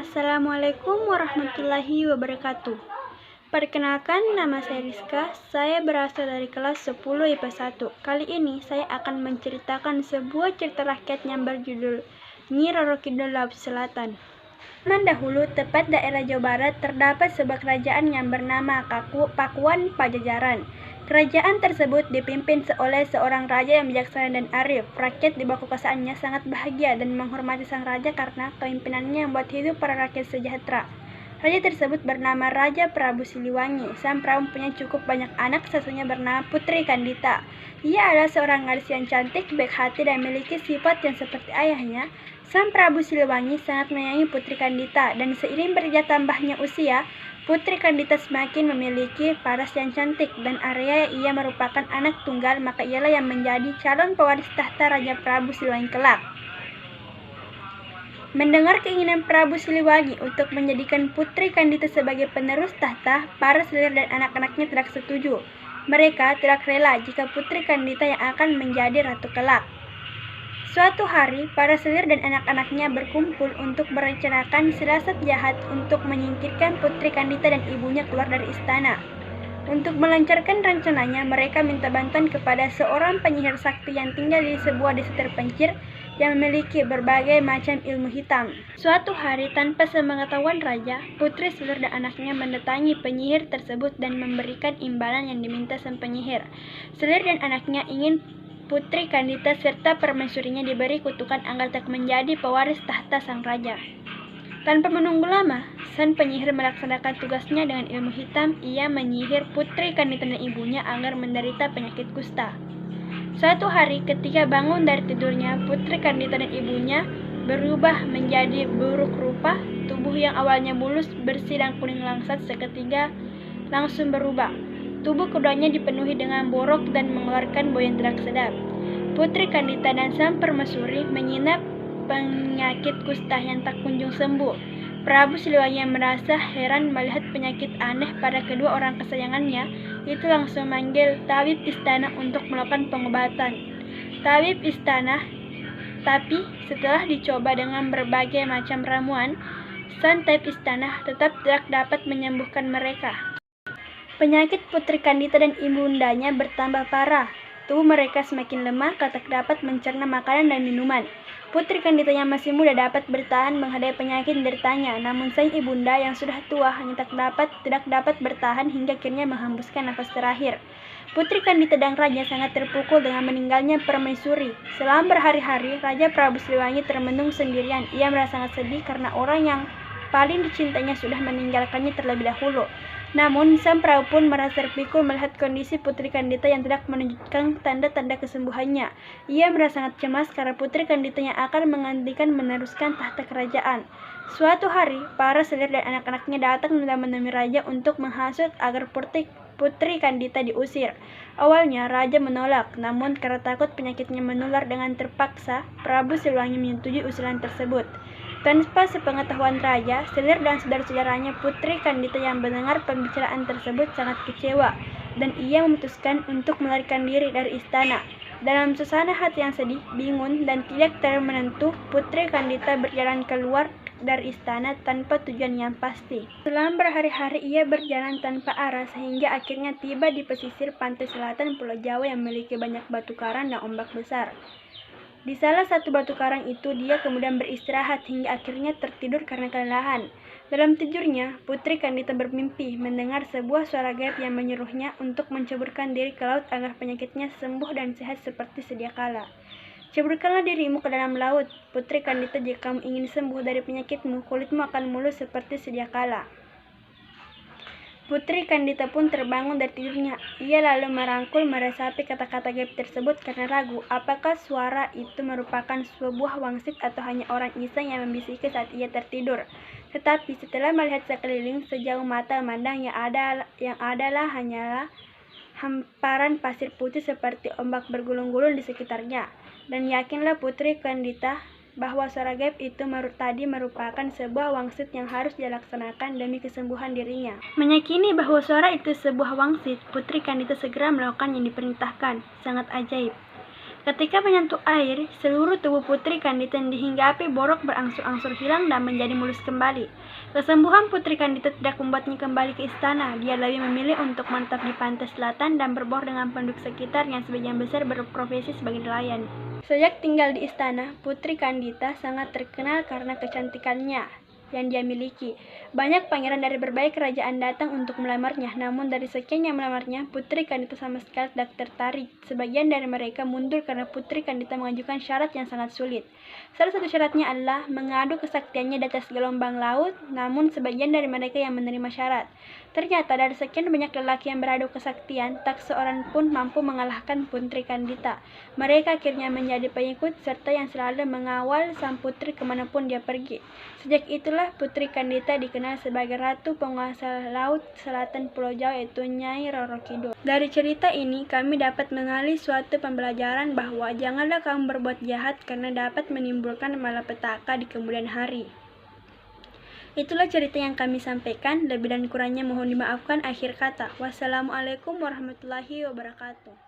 Assalamualaikum warahmatullahi wabarakatuh. Perkenalkan, nama saya Rizka. Saya berasal dari kelas 10 IPA 1. Kali ini saya akan menceritakan sebuah cerita rakyat yang berjudul Nyi Roro Kidul Laut Selatan. Zaman dahulu, tepat daerah Jawa Barat, terdapat sebuah kerajaan yang bernama Pakuan Pajajaran. Kerajaan tersebut dipimpin oleh seorang raja yang bijaksana dan arif. Rakyat di bawah kekuasaannya sangat bahagia dan menghormati sang raja karena kepemimpinannya yang membuat hidup para rakyat sejahtera. Raja tersebut bernama Raja Prabu Siliwangi. Sang Prabu punya cukup banyak anak, salah satunya bernama Putri Kandita. Ia adalah seorang gadis yang cantik, baik hati, dan memiliki sifat yang seperti ayahnya. Sang Prabu Siliwangi sangat menyayangi Putri Kandita, dan seiring bertambahnya usia, Putri Kandita semakin memiliki paras yang cantik, dan Arya ia merupakan anak tunggal, maka ialah yang menjadi calon pewaris tahta Raja Prabu Siliwangi kelak. Mendengar keinginan Prabu Siliwangi untuk menjadikan Putri Kandita sebagai penerus tahta, para selir dan anak-anaknya tidak setuju. Mereka tidak rela jika Putri Kandita yang akan menjadi ratu kelak. Suatu hari, para selir dan anak-anaknya berkumpul untuk merencanakan siasat jahat untuk menyingkirkan Putri Kandita dan ibunya keluar dari istana. Untuk melancarkan rencananya, mereka minta bantuan kepada seorang penyihir sakti yang tinggal di sebuah desa terpencil yang memiliki berbagai macam ilmu hitam. Suatu hari, tanpa sepengetahuan raja, Putri Selir dan anaknya mendatangi penyihir tersebut dan memberikan imbalan yang diminta sang penyihir. Selir dan anaknya ingin Putri Kandita serta permaisurinya diberi kutukan agar tak menjadi pewaris tahta sang raja. Tanpa menunggu lama, sang penyihir melaksanakan tugasnya dengan ilmu hitam. Ia menyihir Putri Kandita dan ibunya agar menderita penyakit kusta. Suatu hari ketika bangun dari tidurnya, Putri Kandita dan ibunya berubah menjadi buruk rupa. Tubuh yang awalnya mulus, bersih dan kuning langsat seketika langsung berubah. Tubuh keduanya dipenuhi dengan borok dan mengeluarkan bau yang tidak sedap. Putri Kandita dan sang permaisuri menginap penyakit kusta yang tak kunjung sembuh. Prabu Siliwangi yang merasa heran melihat penyakit aneh pada kedua orang kesayangannya, itu langsung manggil tabib istana untuk melakukan pengobatan. Tabib istana, tapi setelah dicoba dengan berbagai macam ramuan, sang tabib istana tetap tidak dapat menyembuhkan mereka. Penyakit Putri Kandita dan ibundanya bertambah parah. Tubuh mereka semakin lemah, tak dapat mencerna makanan dan minuman. Putri Kandita yang masih muda dapat bertahan menghadapi penyakit deritanya, namun sang ibunda yang sudah tua hanya tidak dapat bertahan hingga akhirnya menghembuskan nafas terakhir. Putri Kandita dan raja sangat terpukul dengan meninggalnya permaisuri. Selama berhari-hari, Raja Prabu Siliwangi termenung sendirian. Ia merasa sangat sedih karena orang yang paling dicintainya sudah meninggalkannya terlebih dahulu. Namun, sang Prabu pun merasa terpikul melihat kondisi Putri Kandita yang tidak menunjukkan tanda-tanda kesembuhannya. Ia merasa sangat cemas karena Putri Kandita yang akan menggantikan meneruskan tahta kerajaan. Suatu hari, para selir dan anak-anaknya datang dan menemui raja untuk menghasut agar Putri Kandita diusir. Awalnya, raja menolak, namun karena takut penyakitnya menular dengan terpaksa, Prabu Siliwangi menyetujui usulan tersebut. Tanpa sepengetahuan raja, selir dan saudara-saudaranya Putri Kandita yang mendengar pembicaraan tersebut sangat kecewa, dan ia memutuskan untuk melarikan diri dari istana. Dalam suasana hati yang sedih, bingung, dan tidak menentu, Putri Kandita berjalan keluar dari istana tanpa tujuan yang pasti. Selama berhari-hari ia berjalan tanpa arah sehingga akhirnya tiba di pesisir pantai selatan Pulau Jawa yang memiliki banyak batu karang dan ombak besar. Di salah satu batu karang itu, dia kemudian beristirahat hingga akhirnya tertidur karena kelelahan. Dalam tidurnya, Putri Kandita bermimpi mendengar sebuah suara gaib yang menyuruhnya untuk menceburkan diri ke laut agar penyakitnya sembuh dan sehat seperti sedia kala. Ceburkanlah dirimu ke dalam laut, Putri Kandita, jika kamu ingin sembuh dari penyakitmu, kulitmu akan mulus seperti sedia kala. Putri Kandita pun terbangun dari tidurnya. Ia lalu meresapi kata-kata gaib tersebut karena ragu apakah suara itu merupakan sebuah wangsit atau hanya orang iseng yang membisiki saat ia tertidur. Tetapi setelah melihat sekeliling, sejauh mata memandang yang adalah hanyalah hamparan pasir putih seperti ombak bergulung-gulung di sekitarnya. Dan yakinlah Putri Kandita bahwa suara gaib itu tadi merupakan sebuah wangsit yang harus dilaksanakan demi kesembuhan dirinya. Meyakini bahwa suara itu sebuah wangsit, Putri Kandita segera melakukan yang diperintahkan. Sangat ajaib. Ketika menyentuh air, seluruh tubuh Putri Kandita yang dihinggapi borok berangsur-angsur hilang dan menjadi mulus kembali. Kesembuhan Putri Kandita tidak membuatnya kembali ke istana. Dia lebih memilih untuk menetap di pantai selatan dan berbaur dengan penduduk sekitar yang sebagian besar berprofesi sebagai nelayan. Sejak tinggal di istana, Putri Kandita sangat terkenal karena kecantikannya yang dia miliki. Banyak pangeran dari berbagai kerajaan datang untuk melamarnya, namun dari sekian yang melamarnya, Putri Kandita sama sekali tidak tertarik. Sebagian dari mereka mundur karena Putri Kandita mengajukan syarat yang sangat sulit. Salah satu syaratnya adalah mengadu kesaktiannya di atas gelombang laut, namun sebagian dari mereka yang menerima syarat. Ternyata dari sekian banyak lelaki yang beradu kesaktian, tak seorang pun mampu mengalahkan Putri Kandita. Mereka akhirnya menjadi pengikut serta yang selalu mengawal sang putri kemanapun dia pergi. Sejak itulah Putri Kandita dikenal sebagai Ratu Penguasa Laut Selatan Pulau Jawa, yaitu Nyai Roro Kidul. Dari cerita ini kami dapat mengambil suatu pembelajaran bahwa janganlah kamu berbuat jahat karena dapat menimbulkan malapetaka di kemudian hari. Itulah cerita yang kami sampaikan, lebih dan kurangnya mohon dimaafkan. Akhir kata, wassalamualaikum warahmatullahi wabarakatuh.